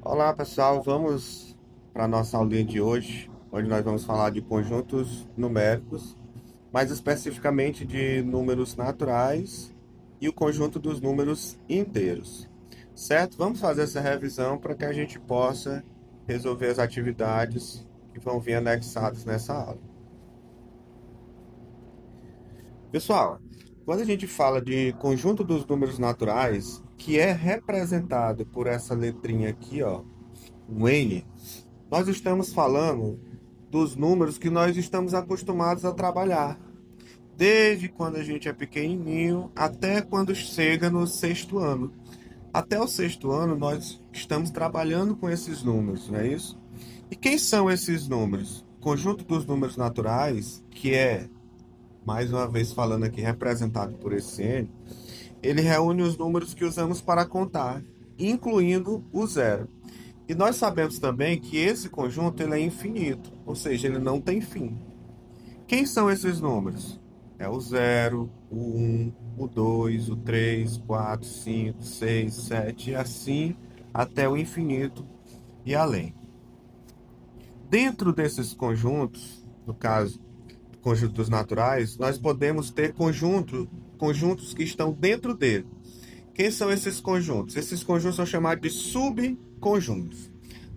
Olá pessoal, vamos para a nossa aulinha de hoje, onde nós vamos falar de conjuntos numéricos, mais especificamente de números naturais e o conjunto dos números inteiros. Certo? Vamos fazer essa revisão para que a gente possa resolver as atividades que vão vir anexadas nessa aula. Pessoal, quando a gente fala de conjunto dos números naturais, que é representado por essa letrinha aqui, ó, um N, nós estamos falando dos números que nós estamos acostumados a trabalhar, desde quando a gente é pequenininho até quando chega no sexto ano. Até o sexto ano nós estamos trabalhando com esses números, não é isso? E quem são esses números? O conjunto dos números naturais, que é, mais uma vez falando aqui, representado por esse N, ele reúne os números que usamos para contar, incluindo o zero. E nós sabemos também que esse conjunto ele é infinito, ou seja, ele não tem fim. Quem são esses números? É o zero, o 1, o 2, o 3, 4, 5, 6, 7 e assim até o infinito e além. Dentro desses conjuntos, no caso, conjuntos naturais, nós podemos ter conjuntos que estão dentro dele. Quem são esses conjuntos? Esses conjuntos são chamados de subconjuntos.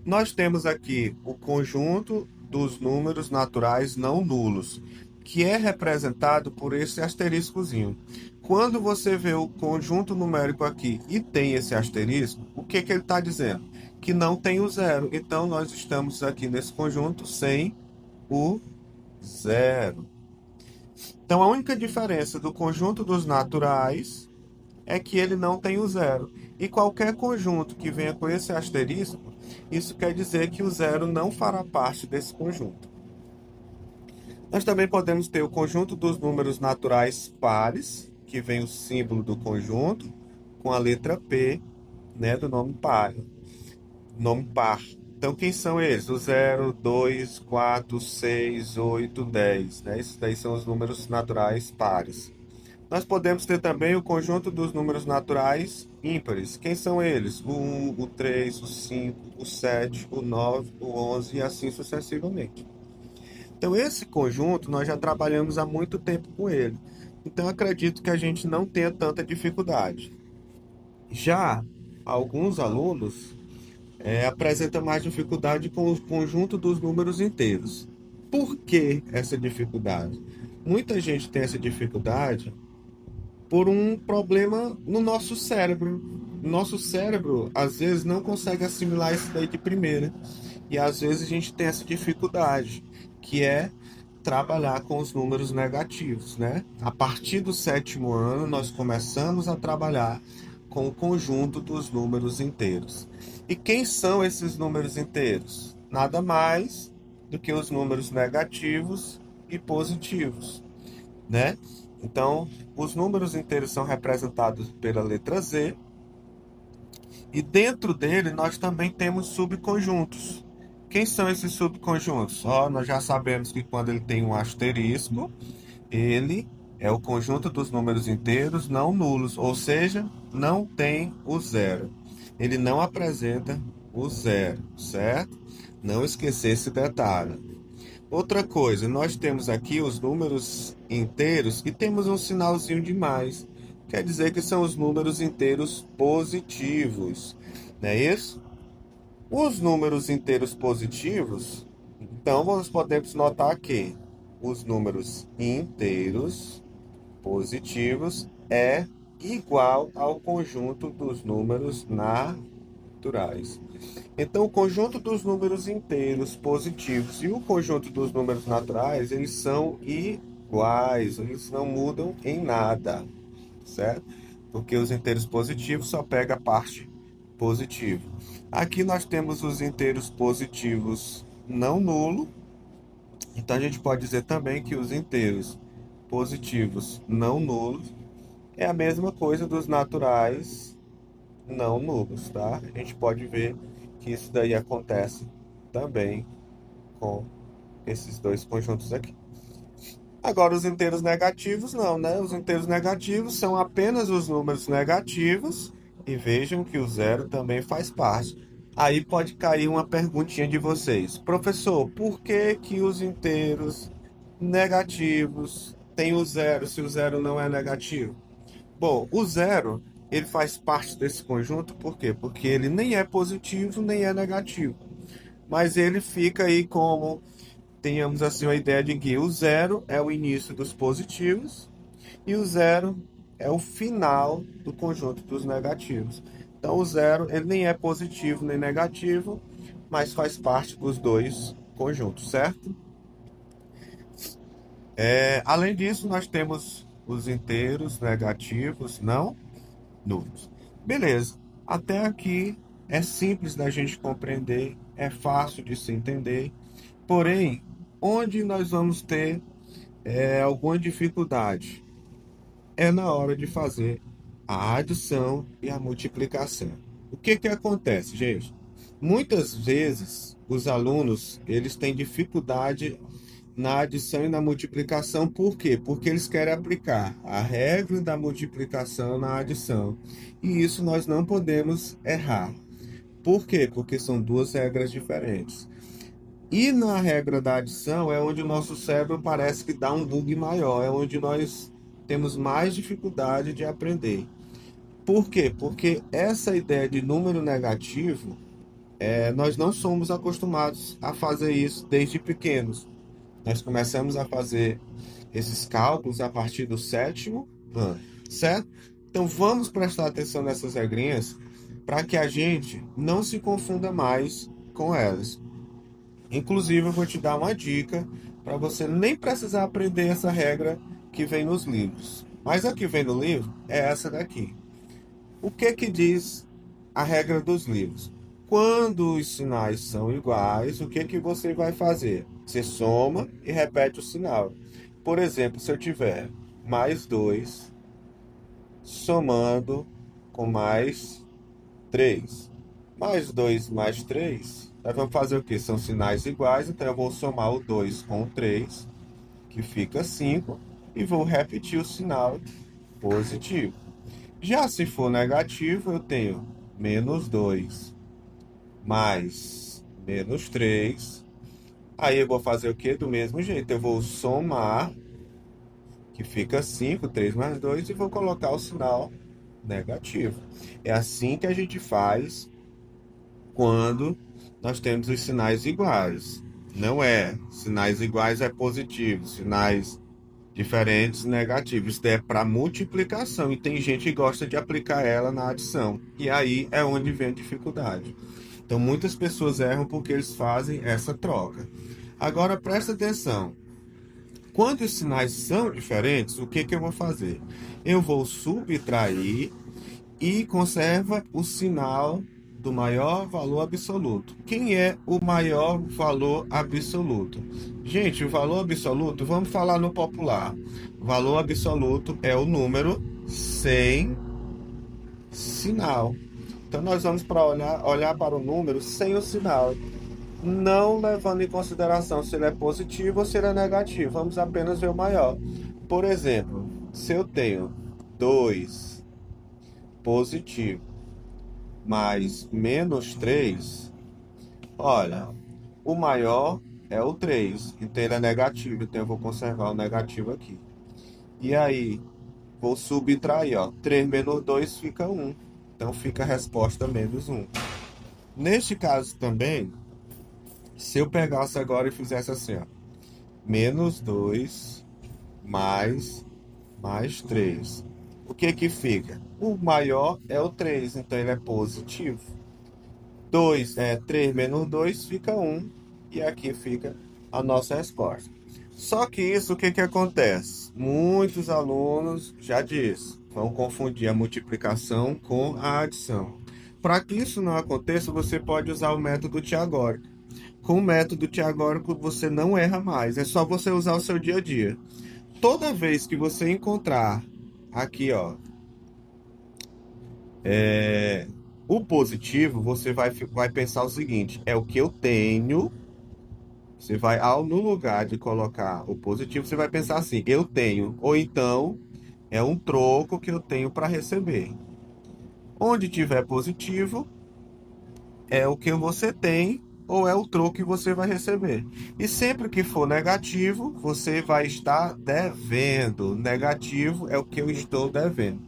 Nós temos aqui o conjunto dos números naturais não nulos, que é representado por esse asteriscozinho. Quando você vê o conjunto numérico aqui e tem esse asterisco, o que ele está dizendo? Que não tem o zero. Então, nós estamos aqui nesse conjunto sem o zero. Então, a única diferença do conjunto dos naturais é que ele não tem o zero. E qualquer conjunto que venha com esse asterisco, isso quer dizer que o zero não fará parte desse conjunto. Nós também podemos ter o conjunto dos números naturais pares, que vem o símbolo do conjunto, com a letra P, né, do nome par. Nome par. Então, quem são eles? O 0, 2, 4, 6, 8, 10. Né? Esses daí são os números naturais pares. Nós podemos ter também o conjunto dos números naturais ímpares. Quem são eles? O 1, o 3, o 5, o 7, o 9, o 11 e assim sucessivamente. Então, esse conjunto nós já trabalhamos há muito tempo com ele. Então, acredito que a gente não tenha tanta dificuldade. Já alguns alunos apresentam mais dificuldade com o conjunto dos números inteiros. Por que essa dificuldade? Muita gente tem essa dificuldade por um problema no nosso cérebro. Nosso cérebro, às vezes, não consegue assimilar isso daí de primeira. E às vezes a gente tem essa dificuldade, que é trabalhar com os números negativos, né? A partir do sétimo ano, nós começamos a trabalhar com o conjunto dos números inteiros. E quem são esses números inteiros? Nada mais do que os números negativos e positivos, né? Então, os números inteiros são representados pela letra Z, e dentro dele nós também temos subconjuntos. Quem são esses subconjuntos? Nós já sabemos que quando ele tem um asterisco, ele é o conjunto dos números inteiros não nulos, ou seja, não tem o zero. Ele não apresenta o zero, certo? Não esquecer esse detalhe. Outra coisa, nós temos aqui os números inteiros e temos um sinalzinho de mais. Quer dizer que são os números inteiros positivos, não é isso? Os números inteiros positivos, então nós podemos notar que os números inteiros positivos é igual ao conjunto dos números naturais. Então, o conjunto dos números inteiros positivos e o conjunto dos números naturais, eles são iguais, eles não mudam em nada, certo? Porque os inteiros positivos só pega a parte positiva. Aqui nós temos os inteiros positivos não nulo, então a gente pode dizer também que os inteiros positivos não nulos é a mesma coisa dos naturais não nulos, tá? A gente pode ver que isso daí acontece também com esses dois conjuntos aqui. Agora, os inteiros negativos não, né? Os inteiros negativos são apenas os números negativos e vejam que o zero também faz parte. Aí pode cair uma perguntinha de vocês. Professor, por que que os inteiros negativos têm o zero se o zero não é negativo? Bom, o zero, ele faz parte desse conjunto, por quê? Porque ele nem é positivo, nem é negativo. Mas ele fica aí como, tenhamos assim uma ideia de que o zero é o início dos positivos e o zero é o final do conjunto dos negativos. Então, o zero, ele nem é positivo nem negativo, mas faz parte dos dois conjuntos, certo? Além disso, nós temos os inteiros negativos, não números. Beleza. Até aqui é simples da gente compreender, é fácil de se entender. Porém, onde nós vamos ter alguma dificuldade é na hora de fazer a adição e a multiplicação. O que que acontece, gente? Muitas vezes os alunos eles têm dificuldade na adição e na multiplicação. Por quê? Porque eles querem aplicar a regra da multiplicação na adição. E isso nós não podemos errar. Por quê? Porque são duas regras diferentes. E na regra da adição é onde o nosso cérebro parece que dá um bug maior, é onde nós temos mais dificuldade de aprender. Por quê? Porque essa ideia de número negativo, nós não somos acostumados a fazer isso desde pequenos. Nós começamos a fazer esses cálculos a partir do sétimo ano, certo? Então vamos prestar atenção nessas regrinhas para que a gente não se confunda mais com elas. Inclusive, eu vou te dar uma dica para você nem precisar aprender essa regra que vem nos livros. Mas a que vem no livro é essa daqui. O que que diz a regra dos livros? Quando os sinais são iguais, o que que você vai fazer? Você soma e repete o sinal. Por exemplo, se eu tiver mais 2 somando com mais 3, mais 2 mais 3, nós vamos fazer o quê? São sinais iguais, então eu vou somar o 2 com o 3, que fica 5, e vou repetir o sinal positivo. Já se for negativo, eu tenho menos 2 mais menos 3. Aí eu vou fazer o quê? Do mesmo jeito, eu vou somar, que fica 5, 3 mais 2, e vou colocar o sinal negativo. É assim que a gente faz quando nós temos os sinais iguais. Não é sinais iguais é positivo, sinais diferentes negativos. Isso é para multiplicação e tem gente que gosta de aplicar ela na adição. E aí é onde vem a dificuldade. Então muitas pessoas erram porque eles fazem essa troca. Agora presta atenção. Quando os sinais são diferentes, o que que eu vou fazer? Eu vou subtrair e conserva o sinal do maior valor absoluto. Quem é o maior valor absoluto? Gente, o valor absoluto, vamos falar no popular. O valor absoluto é o número sem sinal. Então nós vamos para olhar para o número sem o sinal, não levando em consideração se ele é positivo ou se ele é negativo. Vamos apenas ver o maior. Por exemplo, se eu tenho 2 positivo mais menos 3, olha, o maior é o 3, então ele é negativo, então eu vou conservar o negativo aqui. E aí, vou subtrair, ó, 3 menos 2 fica 1, então fica a resposta menos 1. Neste caso também, se eu pegasse agora e fizesse assim, ó, menos 2 mais 3, o que que fica? O maior é o 3, então ele é positivo. 3 menos 2 fica 1, e aqui fica a nossa resposta. Só que isso, o que que acontece? Muitos alunos, já disse, vão confundir a multiplicação com a adição. Para que isso não aconteça, você pode usar o método Tiagórico. Com o método Tiagórico, você não erra mais, é só você usar o seu dia a dia. Toda vez que você encontrar aqui, ó, o positivo, você vai pensar o seguinte: é o que eu tenho Você vai, no lugar de colocar o positivo, você vai pensar assim, eu tenho, ou então é um troco que eu tenho para receber. Onde tiver positivo, é o que você tem ou é o troco que você vai receber. E sempre que for negativo, você vai estar devendo. Negativo é o que eu estou devendo.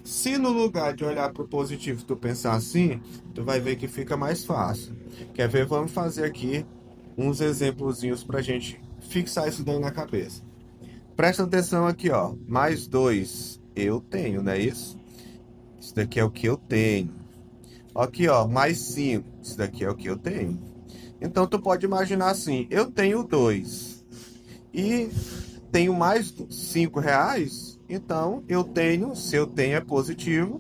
Se no lugar de olhar para o positivo tu pensar assim, tu vai ver que fica mais fácil. Quer ver? Vamos fazer aqui uns exemplozinhos para a gente fixar isso daí na cabeça. Presta atenção aqui, ó. Mais 2 eu tenho, não é isso? Isso daqui é o que eu tenho. Aqui, ó, mais 5. Isso daqui é o que eu tenho. Então, tu pode imaginar assim: eu tenho 2 e tenho mais R$ 5. Então, eu tenho, se eu tenho é positivo,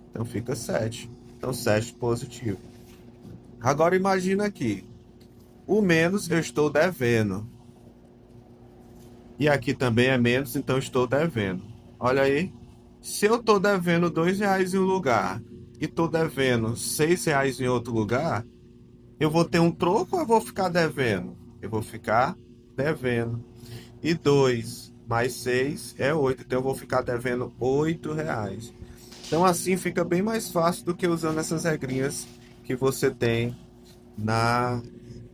então fica 7. Então, 7 positivo. Agora, imagina aqui: o menos eu estou devendo. E aqui também é menos, então estou devendo. Olha aí. Se eu estou devendo R$ 2 em um lugar e estou devendo R$ 6 em outro lugar, eu vou ter um troco ou eu vou ficar devendo? Eu vou ficar devendo. E 2 mais 6 é 8. Então eu vou ficar devendo R$ 8. Então assim fica bem mais fácil do que usando essas regrinhas que você tem na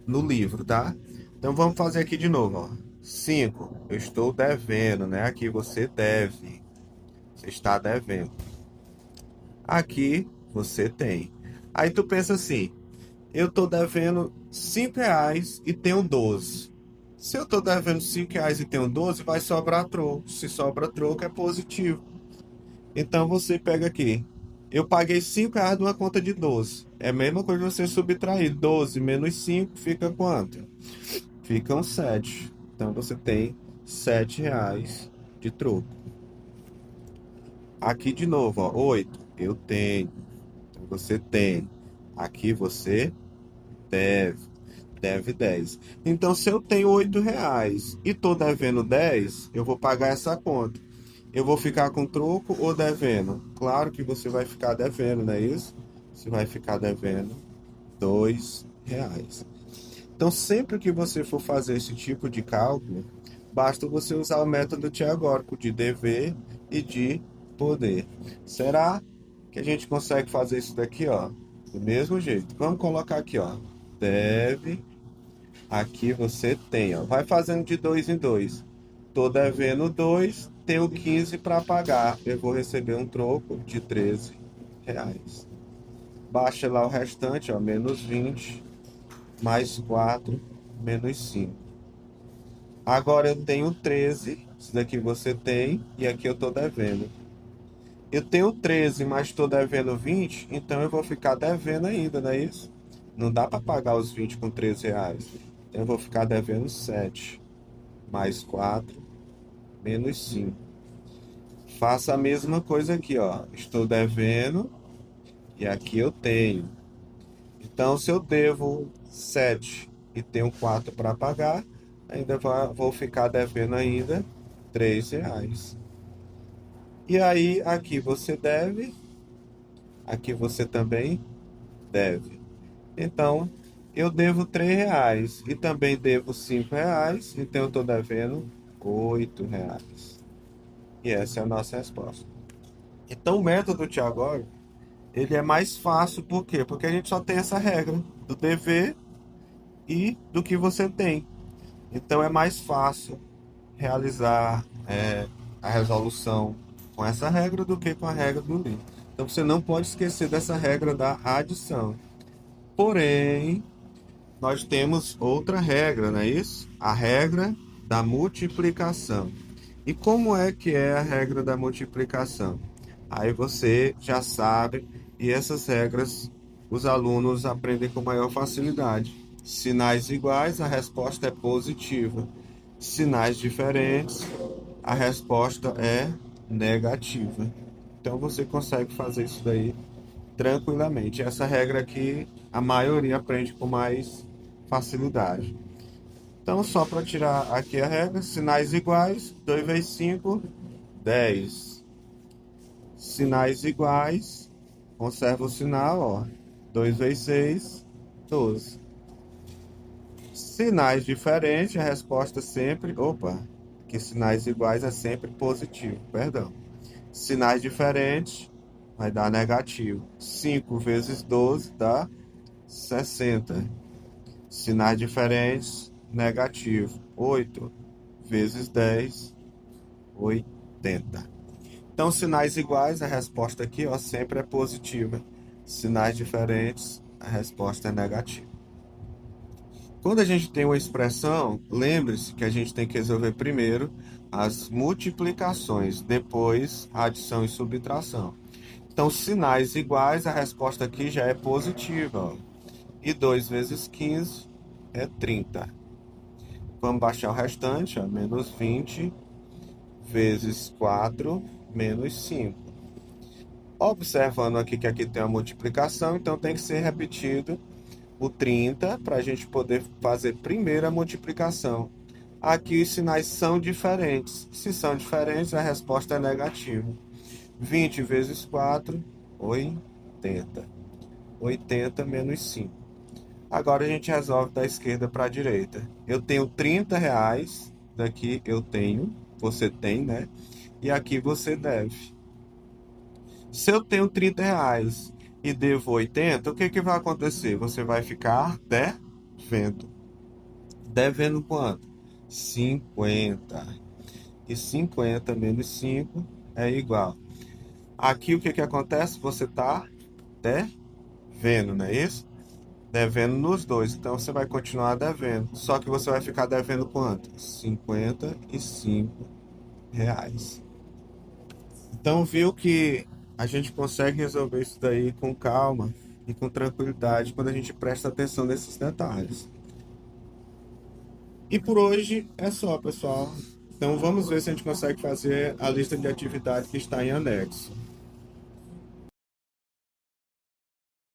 no livro, tá? Então vamos fazer aqui de novo, ó. 5, eu estou devendo, né? Aqui você deve. Você está devendo. Aqui você tem. Aí tu pensa assim, eu tô devendo R$ 5 e tenho 12. Se eu tô devendo R$ 5 e tenho 12, vai sobrar troco. Se sobra troco, é positivo. Então você pega aqui. Eu paguei R$ 5 numa conta de 12. É a mesma coisa que você subtrair. 12 menos 5 fica quanto? Ficam 7. Então você tem R$ 7 de troco. Aqui de novo, ó, 8. Eu tenho. Então você tem. Aqui você deve. Deve 10. Então, se eu tenho R$ 8 e tô devendo 10, eu vou pagar essa conta. Eu vou ficar com troco ou devendo? Claro que você vai ficar devendo, não é isso? Você vai ficar devendo R$ 2. Então, sempre que você for fazer esse tipo de cálculo, basta você usar o método teagórico de dever e de poder. Será que a gente consegue fazer isso daqui, ó? Do mesmo jeito. Vamos colocar aqui, ó. Deve. Aqui você tem, ó. Vai fazendo de 2 em 2. Tô devendo 2, tenho 15 para pagar. Eu vou receber um troco de R$ 13. Baixa lá o restante, ó. Menos 20, mais 4, menos 5. Agora eu tenho 13. Isso daqui você tem. E aqui eu tô devendo. Eu tenho 13, mas estou devendo 20, então eu vou ficar devendo ainda, não é isso? Não dá para pagar os 20 com R$ 13. Então eu vou ficar devendo 7, mais 4, menos 5. Faça a mesma coisa aqui, ó. Estou devendo e aqui eu tenho. Então, se eu devo 7 e tenho 4 para pagar, ainda vou ficar devendo ainda R$ 3. E aí, aqui você deve, aqui você também deve. Então, eu devo R$ 3 e também devo R$ 5, então eu estou devendo R$ 8. E essa é a nossa resposta. Então, o método Tiagórico, ele é mais fácil, por quê? Porque a gente só tem essa regra do dever e do que você tem. Então, é mais fácil realizar a resolução com essa regra do que com a regra do livro. Então, você não pode esquecer dessa regra da adição. Porém, nós temos outra regra, não é isso? A regra da multiplicação. E como é que é a regra da multiplicação? Aí você já sabe, e essas regras os alunos aprendem com maior facilidade. Sinais iguais, a resposta é positiva. Sinais diferentes, a resposta é negativa. Então você consegue fazer isso daí tranquilamente. Essa regra aqui, a maioria aprende com mais facilidade. Então, só para tirar aqui a regra, sinais iguais, 2 vezes 5, 10. Sinais iguais, conserva o sinal, ó. 2 vezes 6, 12. Sinais diferentes, a resposta sempre. Opa, que sinais iguais é sempre positivo, perdão. Sinais diferentes vai dar negativo. 5 vezes 12 dá 60. Sinais diferentes, negativo. 8 vezes 10, 80. Então, sinais iguais, a resposta aqui, ó, sempre é positiva. Sinais diferentes, a resposta é negativa. Quando a gente tem uma expressão, lembre-se que a gente tem que resolver primeiro as multiplicações, depois a adição e subtração. Então, sinais iguais, a resposta aqui já é positiva, ó. E 2 vezes 15 é 30. Vamos baixar o restante, ó, menos 20 vezes 4 menos 5. Observando aqui que aqui tem a multiplicação, então tem que ser repetido o 30 para a gente poder fazer primeiro a multiplicação. Aqui os sinais são diferentes. Se são diferentes, a resposta é negativa. 20 vezes 4, 80. 80 menos 5. Agora a gente resolve da esquerda para a direita. Eu tenho 30 reais, daqui eu tenho, você tem, né? E aqui você deve. Se eu tenho 30 reais e devo 80, o que que vai acontecer? Você vai ficar devendo. Devendo quanto? 50. E 50 menos 5 é igual. Aqui o que que acontece? Você está devendo, não é isso? Devendo nos dois. Então você vai continuar devendo. Só que você vai ficar devendo quanto? 55 reais. Então viu que a gente consegue resolver isso daí com calma e com tranquilidade quando a gente presta atenção nesses detalhes. E por hoje é só, pessoal. Então vamos ver se a gente consegue fazer a lista de atividade que está em anexo.